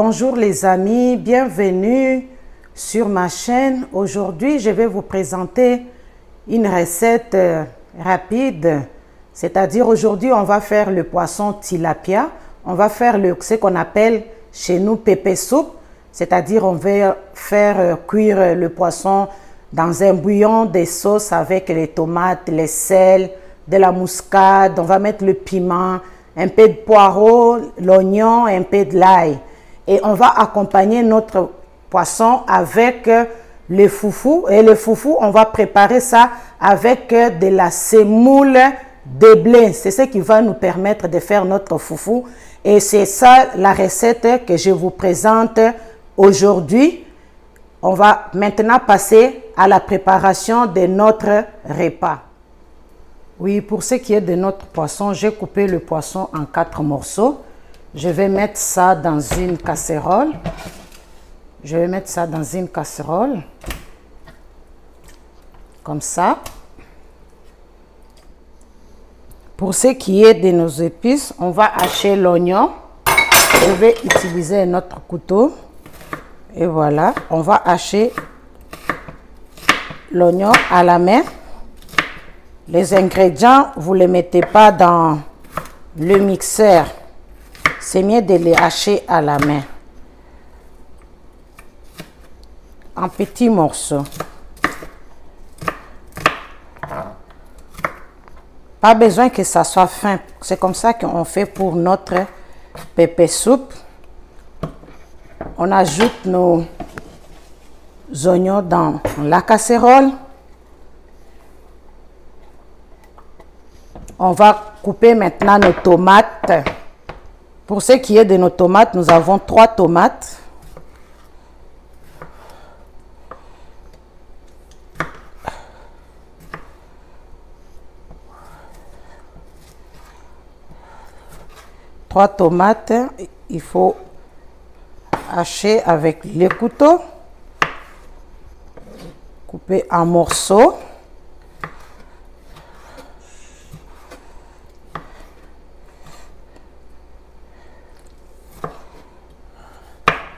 Bonjour les amis, bienvenue sur ma chaîne. Aujourd'hui, je vais vous présenter une recette rapide. C'est-à-dire aujourd'hui, on va faire le poisson tilapia. On va faire ce qu'on appelle chez nous pépé soupe. C'est-à-dire on va faire cuire le poisson dans un bouillon, des sauces avec les tomates, les sels, de la muscade. On va mettre le piment, un peu de poireau, l'oignon, un peu de l'ail. Et on va accompagner notre poisson avec le foufou. Et le foufou, on va préparer ça avec de la semoule de blé. C'est ce qui va nous permettre de faire notre foufou. Et c'est ça la recette que je vous présente aujourd'hui. On va maintenant passer à la préparation de notre repas. Oui, pour ce qui est de notre poisson, j'ai coupé le poisson en 4 morceaux. Je vais mettre ça dans une casserole. Comme ça. Pour ce qui est de nos épices, on va hacher l'oignon. Je vais utiliser notre couteau. Et voilà, on va hacher l'oignon à la main. Les ingrédients, vous ne les mettez pas dans le mixeur. C'est mieux de les hacher à la main. En petits morceaux. Pas besoin que ça soit fin. C'est comme ça qu'on fait pour notre pépé soupe. On ajoute nos oignons dans la casserole. On va couper maintenant nos tomates. Pour ce qui est de nos tomates, nous avons 3 tomates. Il faut hacher avec le couteau. Couper en morceaux.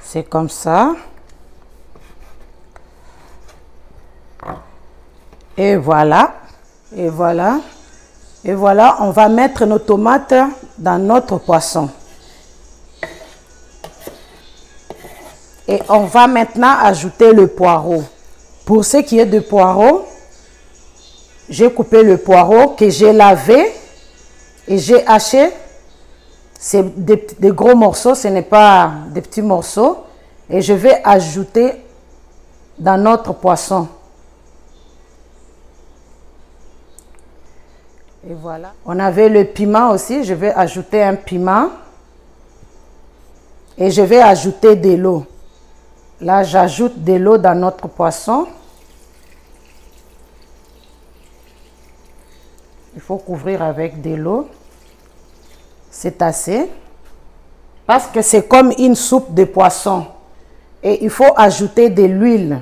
C'est comme ça. Et voilà. Et voilà. Et voilà, on va mettre nos tomates dans notre poisson. Et on va maintenant ajouter le poireau. Pour ce qui est de poireau, j'ai coupé le poireau que j'ai lavé et j'ai haché. C'est des gros morceaux, ce n'est pas des petits morceaux. Et je vais ajouter dans notre poisson. Et voilà. On avait le piment aussi. Je vais ajouter un piment. Et je vais ajouter de l'eau. Là, j'ajoute de l'eau dans notre poisson. Il faut couvrir avec de l'eau. C'est assez. Parce que c'est comme une soupe de poisson. Et il faut ajouter de l'huile.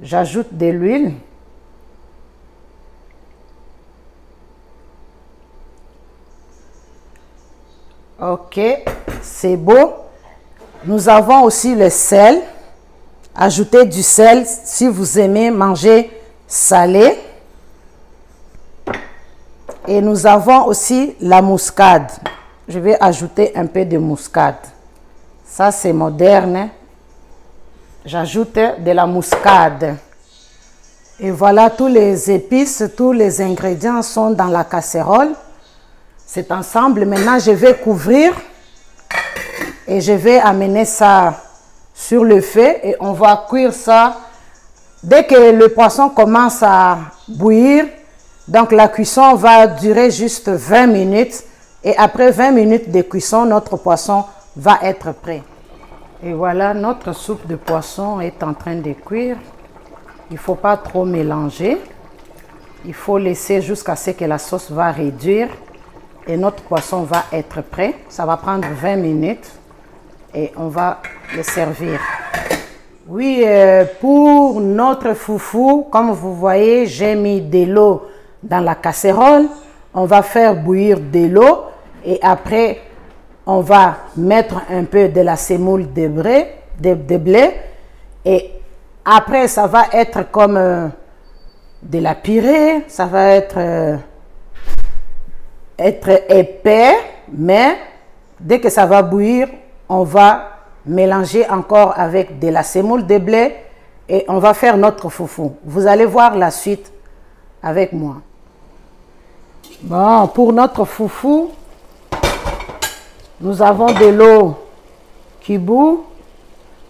J'ajoute de l'huile. Ok, c'est beau. Nous avons aussi le sel. Ajoutez du sel si vous aimez manger salé. Et nous avons aussi la muscade. Je vais ajouter un peu de muscade. Ça, c'est moderne. J'ajoute de la muscade. Et voilà, tous les épices, tous les ingrédients sont dans la casserole. C'est ensemble. Maintenant, je vais couvrir et je vais amener ça sur le feu et on va cuire ça. Dès que le poisson commence à bouillir, donc la cuisson va durer juste 20 minutes et après 20 minutes de cuisson, notre poisson va être prêt. Et voilà, notre soupe de poisson est en train de cuire. Il ne faut pas trop mélanger. Il faut laisser jusqu'à ce que la sauce va réduire. Et notre poisson va être prêt. Ça va prendre 20 minutes et on va le servir. Oui, pour notre foufou, comme vous voyez, j'ai mis de l'eau dans la casserole. On va faire bouillir de l'eau et après on va mettre un peu de la semoule de blé et après ça va être comme de la purée, ça va être épais, mais dès que ça va bouillir, on va mélanger encore avec de la semoule de blé et on va faire notre foufou. Vous allez voir la suite avec moi. Bon, pour notre foufou, nous avons de l'eau qui bout,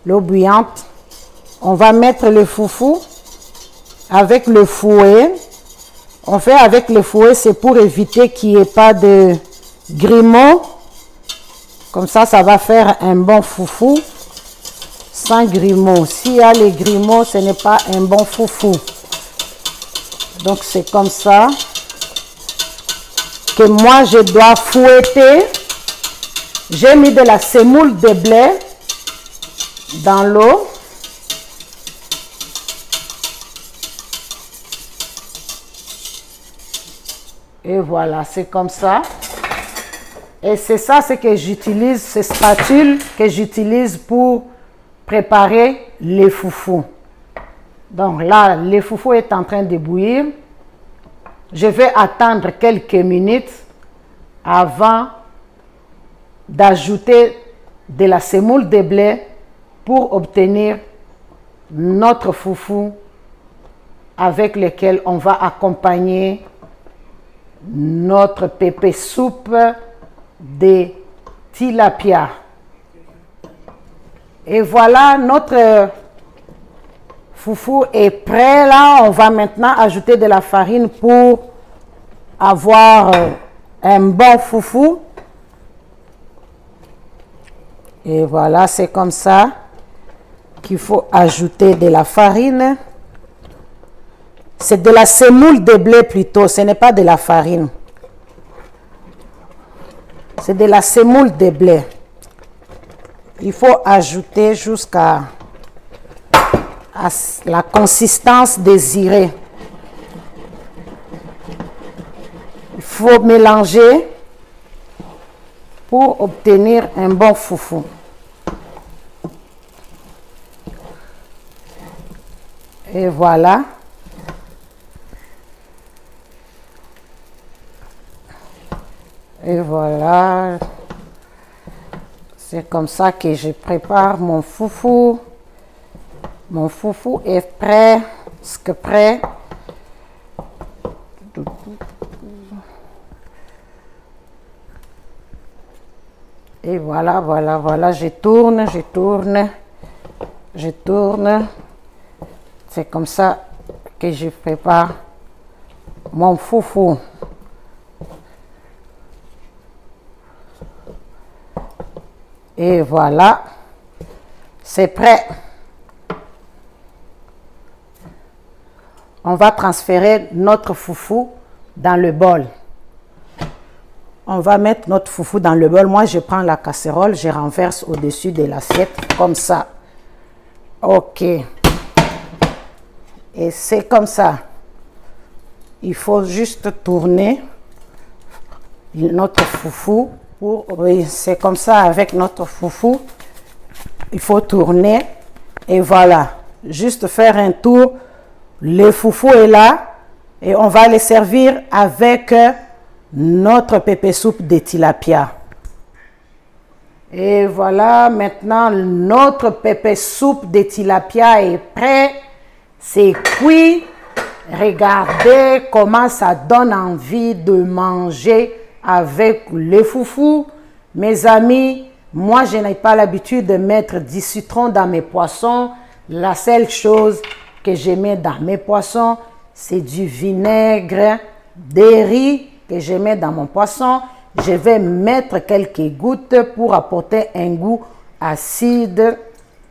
l'eau bouillante. On va mettre le foufou avec le fouet. On fait avec le fouet, c'est pour éviter qu'il n'y ait pas de grumeaux. Comme ça va faire un bon foufou sans grumeaux. S'il y a les grumeaux, ce n'est pas un bon foufou. Donc c'est comme ça que moi je dois fouetter. J'ai mis de la semoule de blé dans l'eau. Et voilà, c'est comme ça. Et c'est ça ce que j'utilise, ces spatules que j'utilise pour préparer les foufous. Donc là, le foufou est en train de bouillir. Je vais attendre quelques minutes avant d'ajouter de la semoule de blé pour obtenir notre foufou avec lequel on va accompagner notre pépé soupe de tilapia. Et voilà, notre foufou est prêt là. On va maintenant ajouter de la farine pour avoir un bon foufou. Et voilà, c'est comme ça qu'il faut ajouter de la farine. C'est de la semoule de blé plutôt, ce n'est pas de la farine. C'est de la semoule de blé. Il faut ajouter jusqu'à la consistance désirée. Il faut mélanger pour obtenir un bon foufou. Et voilà. Et voilà. C'est comme ça que je prépare mon foufou. Mon foufou est prêt. Presque prêt. Et voilà, voilà, voilà. Je tourne, je tourne. Je tourne. C'est comme ça que je prépare mon foufou. Et voilà, c'est prêt. On va transférer notre foufou dans le bol. On va mettre notre foufou dans le bol. Moi, je prends la casserole, je renverse au-dessus de l'assiette comme ça. Ok. Et c'est comme ça. Il faut juste tourner notre foufou. Oui, c'est comme ça avec notre foufou. Il faut tourner et voilà. Juste faire un tour. Le foufou est là et on va le servir avec notre pépé soupe de tilapia. Et voilà, maintenant notre pépé soupe de tilapia est prêt. C'est cuit. Regardez comment ça donne envie de manger avec le foufou. Mes amis, moi je n'ai pas l'habitude de mettre du citron dans mes poissons. La seule chose que je mets dans mes poissons, c'est du vinaigre de riz que je mets dans mon poisson. Je vais mettre quelques gouttes pour apporter un goût acide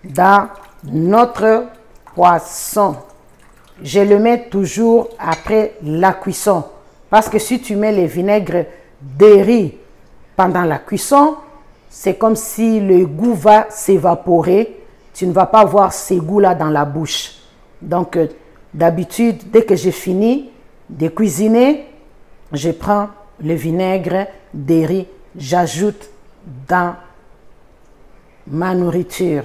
dans notre poisson. Je le mets toujours après la cuisson. Parce que si tu mets le vinaigre de riz pendant la cuisson, c'est comme si le goût va s'évaporer. Tu ne vas pas voir ces goûts-là dans la bouche. Donc, d'habitude, dès que j'ai fini de cuisiner, je prends le vinaigre de riz, j'ajoute dans ma nourriture,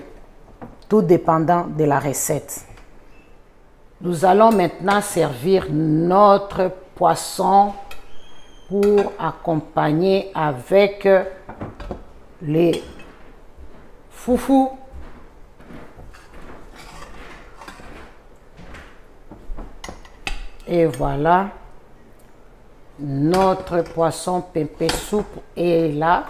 tout dépendant de la recette. Nous allons maintenant servir notre poisson pour accompagner avec les foufous. Et voilà, notre poisson pépé soupe est là.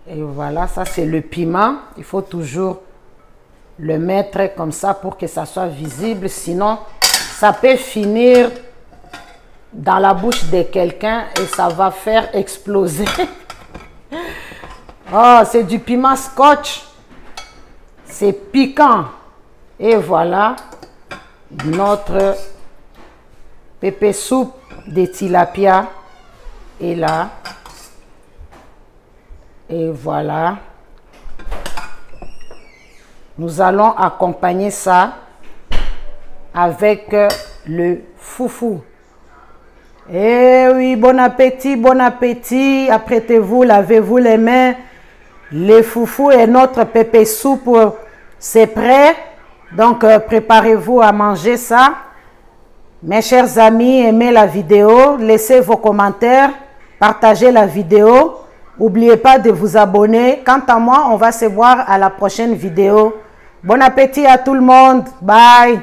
Et voilà, ça c'est le piment. Il faut toujours le mettre comme ça pour que ça soit visible. Sinon, ça peut finir dans la bouche de quelqu'un et ça va faire exploser. Oh, c'est du piment scotch. C'est piquant. Et voilà, notre pépé soupe de tilapia est là. Et voilà. Nous allons accompagner ça avec le foufou. Eh oui, bon appétit, bon appétit. Apprêtez-vous, lavez-vous les mains. Les foufous et notre pépé soupe, c'est prêt. Donc, préparez-vous à manger ça. Mes chers amis, aimez la vidéo. Laissez vos commentaires. Partagez la vidéo. N'oubliez pas de vous abonner. Quant à moi, on va se voir à la prochaine vidéo. Bon appétit à tout le monde. Bye.